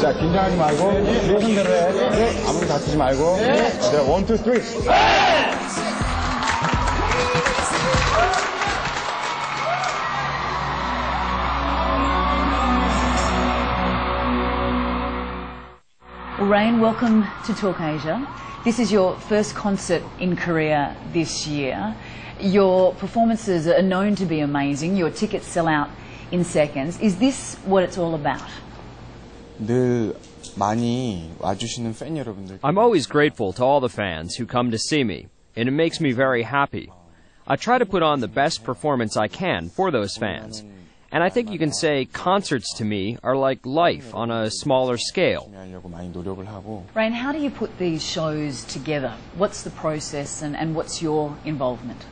자, 긴장하지 말고 내 손대로 해. 네. 아무도 다치지 말고. 네. 자, 1, 2, 3. Rain, welcome to Talk Asia. This is your first concert in Korea this year. Your performances are known to be amazing. Your tickets sell out in seconds. Is this what it's all about? 늘 많이 와주시는 팬 여러분들. I'm always grateful to all the fans who come to see me, and it makes me very happy. I try to put on the best performance I can for those fans. And I think you can say concerts to me are like life on a smaller scale. Rain, how do you put these shows together? What's the process and what's your involvement?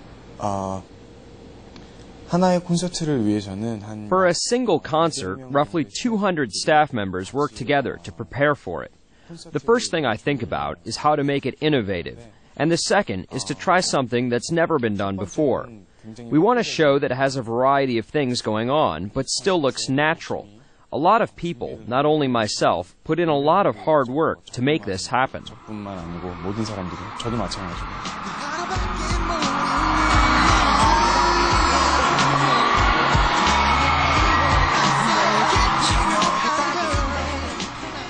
하나의 콘서트를 위해서는 For a single concert, roughly 200 staff members work together to prepare for it. The first thing I think about is how to make it innovative, and the second is to try something that's never been done before. We want a show that has a variety of things going on, but still looks natural. A lot of people, not only myself, put in a lot of hard work to make this happen. 뿐만 아니고 모든 사람들이, 저도 마찬가지고.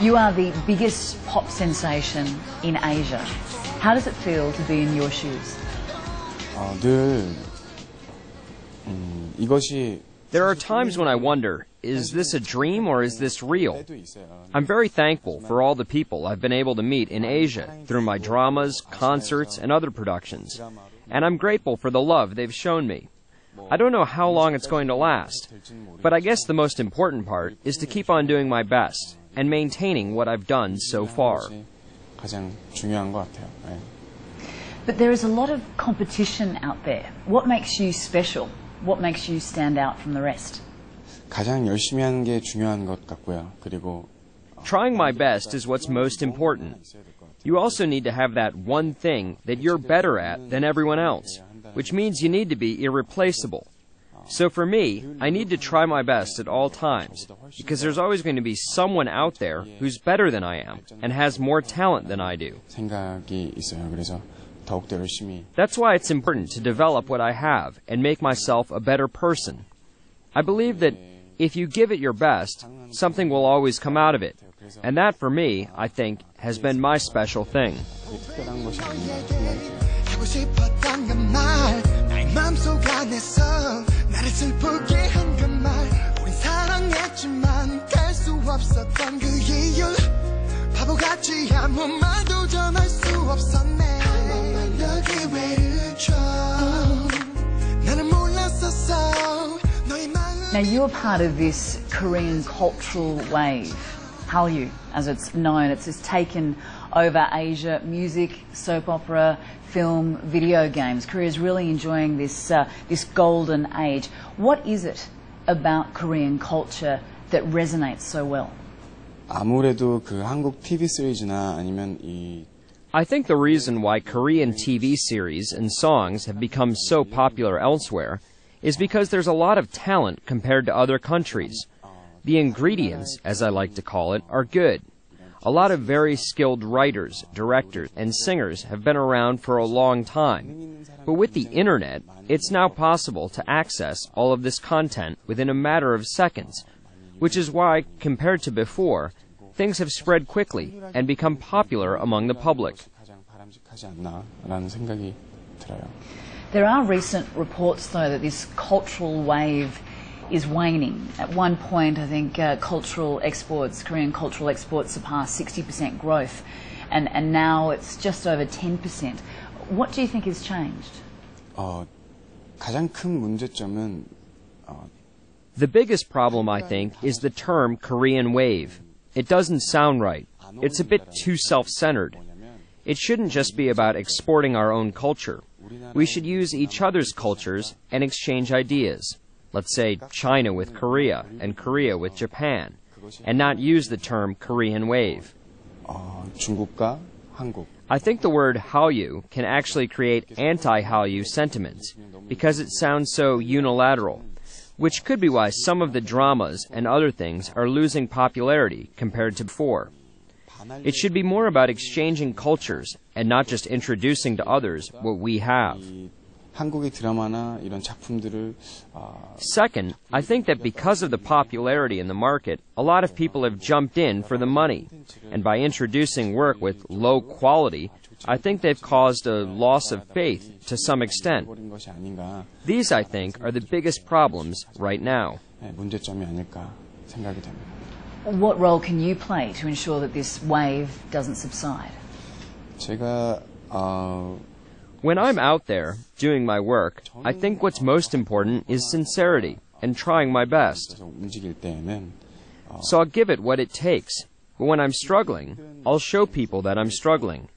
You are the biggest pop sensation in Asia. How does it feel to be in your shoes? There are times when I wonder, is this a dream or is this real? I'm very thankful for all the people I've been able to meet in Asia through my dramas, concerts, and other productions. And I'm grateful for the love they've shown me. I don't know how long it's going to last, but I guess the most important part is to keep on doing my best and maintaining what I've done so far. But there is a lot of competition out there. What makes you special? What makes you stand out from the rest? 가장 열심히 하는 게 중요한 것 같고요. 그리고 Trying my best is what's most important. You also need to have that one thing that you're better at than everyone else, which means you need to be irreplaceable. So for me, I need to try my best at all times, because there's always going to be someone out there who's better than I am and has more talent than I do. 생각이 있어요. 그래서 더욱더 열심히. That's why it's important to develop what I have and make myself a better person. I believe that if you give it your best, something will always come out of it. And that, for me, I think, has been my special thing. 특별한 것이 아닌가 생각해요. 나를 슬프게 한 그 말 우린 사랑했지만 갈 수 없었던 그 이유 바보같이 아무 말도 전할 수 없었네 한 번만 여기 외를 줘 나는 몰랐었어 너의 마음 Now you're part of this Korean cultural wave, Hallyu, as it's known. It's taken over Asia, music, soap opera, film, video games. Korea's really enjoying this golden age. What is it about Korean culture that resonates so well? 아무래도 그 한국 TV 시리즈나 아니면 이 I think the reason why Korean TV series and songs have become so popular elsewhere is because there's a lot of talent compared to other countries. The ingredients, as I like to call it, are good. A lot of very skilled writers, directors, and singers have been around for a long time. But with the internet, it's now possible to access all of this content within a matter of seconds, which is why, compared to before, things have spread quickly and become popular among the public. There are recent reports, though, that this cultural wave is waning. At one point, I think cultural exports, Korean cultural exports surpassed 60% growth, and now it's just over 10%. What do you think has changed? 가장 큰 문제점은 The biggest problem, I think, is the term Korean wave. It doesn't sound right. It's a bit too self-centered. It shouldn't just be about exporting our own culture. We should use each other's cultures and exchange ideas. Let's say China with Korea and Korea with Japan, and not use the term Korean wave. 중국과 한국. I think the word Hallyu can actually create anti-Hallyu sentiments because it sounds so unilateral, which could be why some of the dramas and other things are losing popularity compared to before. It should be more about exchanging cultures and not just introducing to others what we have. 한국의 드라마나 이런 작품들을 Second, I think that because of the popularity in the market, a lot of people have jumped in for the money. And by introducing work with low quality, I think they've caused a loss of faith to some extent. 버린 것이 아닌가 These, I think, are the biggest problems right now. 문제점이 아닐까 생각이 됩니다. What role can you play to ensure that this wave doesn't subside? 제가 When I'm out there doing my work, I think what's most important is sincerity and trying my best. 움직일 때에는 So I'll give it what it takes. But when I'm struggling, I'll show people that I'm struggling.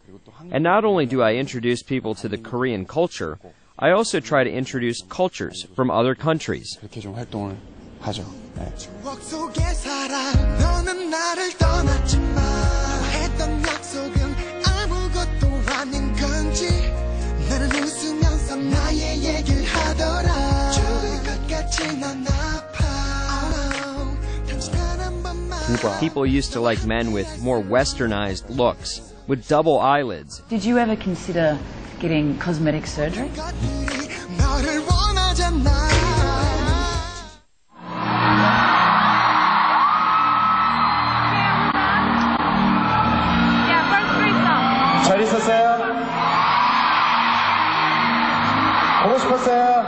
And not only do I introduce people to the Korean culture, I also try to introduce cultures from other countries. 그렇게 좀 활동을 하죠. 네. 추억 속에 살아 너는 나를 떠났지만 했던 약속은 아무것도 아닌 건지 나는 웃으면서 나의 얘기를 하더라 죽을 것 같이 난 아파 당신 한 번만 People used to like men with more westernized looks, with double eyelids. Did you ever consider getting cosmetic surgery? 것들이 너를 원하잖아 잘 있었어요? 보고 싶었어요?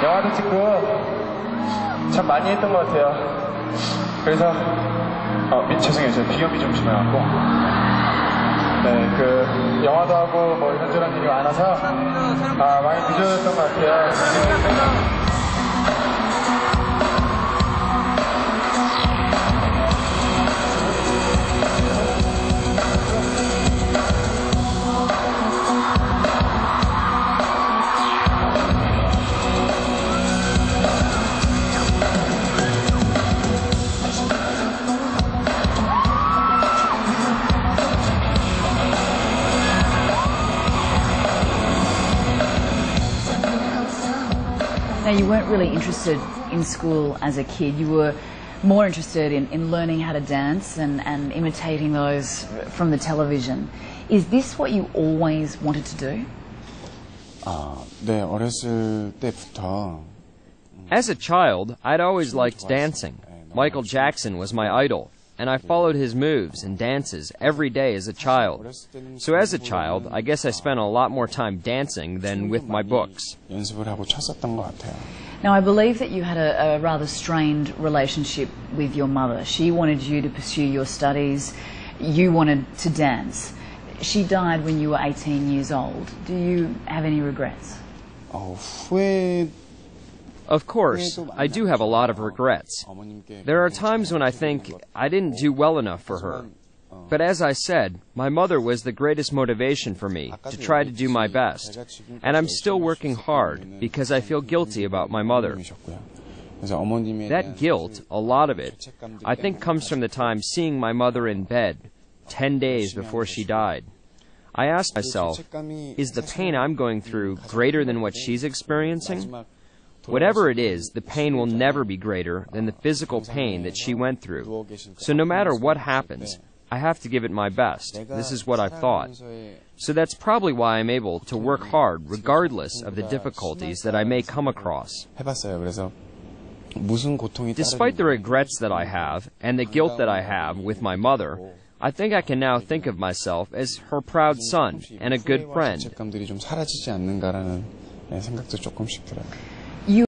영화도 찍고 참 많이 했던 것 같아요. 그래서 죄송해요. 제가 비염이 좀 심해갖고 네, 영화도 하고 뭐 이런저런 일이 많아서 많이 늦어졌던 것 같아요. Now, you weren't really interested in school as a kid. You were more interested in learning how to dance and imitating those from the television. Is this what you always wanted to do? 네, 어렸을 때부터 As a child, I'd always liked dancing. Michael Jackson was my idol, and I followed his moves and dances every day as a child. So as a child, I guess I spent a lot more time dancing than with my books. 연습을 하고 쳤었던 것 같아요. Now, I believe that you had a rather strained relationship with your mother. She wanted you to pursue your studies. You wanted to dance. She died when you were 18 years old. Do you have any regrets? 후회 Of course, I do have a lot of regrets. There are times when I think I didn't do well enough for her. But as I said, my mother was the greatest motivation for me to try to do my best. And I'm still working hard because I feel guilty about my mother. That guilt, a lot of it, I think comes from the time seeing my mother in bed, 10 days before she died. I asked myself, is the pain I'm going through greater than what she's experiencing? Whatever it is, the pain will never be greater than the physical pain that she went through. So no matter what happens, I have to give it my best. This is what I've thought. So that's probably why I'm able to work hard regardless of the difficulties that I may come across. 해봤어요. 그래서 무슨 고통이 Despite the regrets that I have and the guilt that I have with my mother, I think I can now think of myself as her proud son and a good friend. 죄책감들이 좀 사라지지 않는가라는 생각도 조금씩 들어요.